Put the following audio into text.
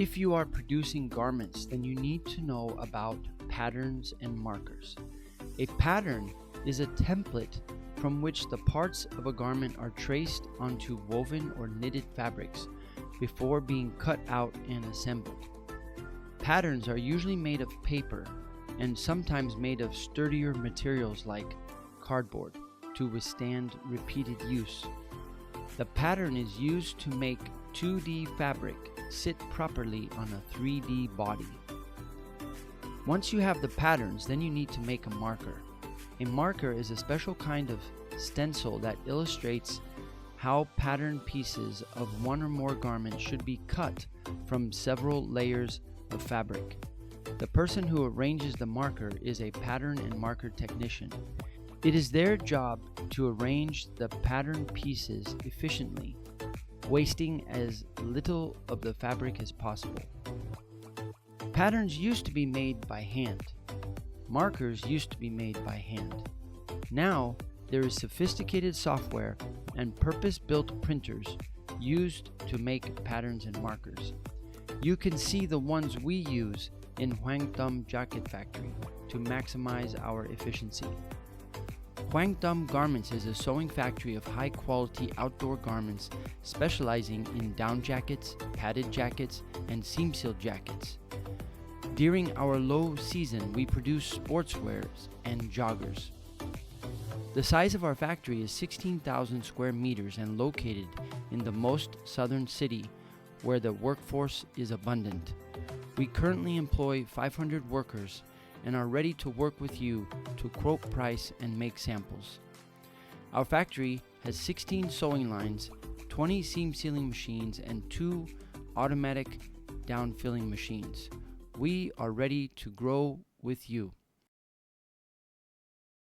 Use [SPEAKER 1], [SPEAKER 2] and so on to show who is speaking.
[SPEAKER 1] If you are producing garments, then you need to know about patterns and markers. A pattern is a template from which the parts of a garment are traced onto woven or knitted fabrics before being cut out and assembled. Patterns are usually made of paper and sometimes made of sturdier materials like cardboard to withstand repeated use. The pattern is used to make 2D fabric sit properly on a 3D body. Once you have the patterns, then you need to make a marker. A marker is a special kind of stencil that illustrates how pattern pieces of one or more garments should be cut from several layers of fabric. The person who arranges the marker is a pattern and marker technician. It is their job to arrange the pattern pieces efficiently, wasting as little of the fabric as possible. Patterns used to be made by hand. Markers used to be made by hand. Now, there is sophisticated software and purpose-built printers used to make patterns and markers. You can see the ones we use in Hoang Tam Jacket Factory to maximize our efficiency. Hoang Tam Garments is a sewing factory of high-quality outdoor garments specializing in down jackets, padded jackets, and seam-sealed jackets. During our low season, we produce sportswears and joggers. The size of our factory is 16,000 square meters and located in the most southern city where the workforce is abundant. We currently employ 500 workers and are ready to work with you to quote price and make samples. Our factory has 16 sewing lines, 20 seam sealing machines, and 2 automatic down filling machines. We are ready to grow with you.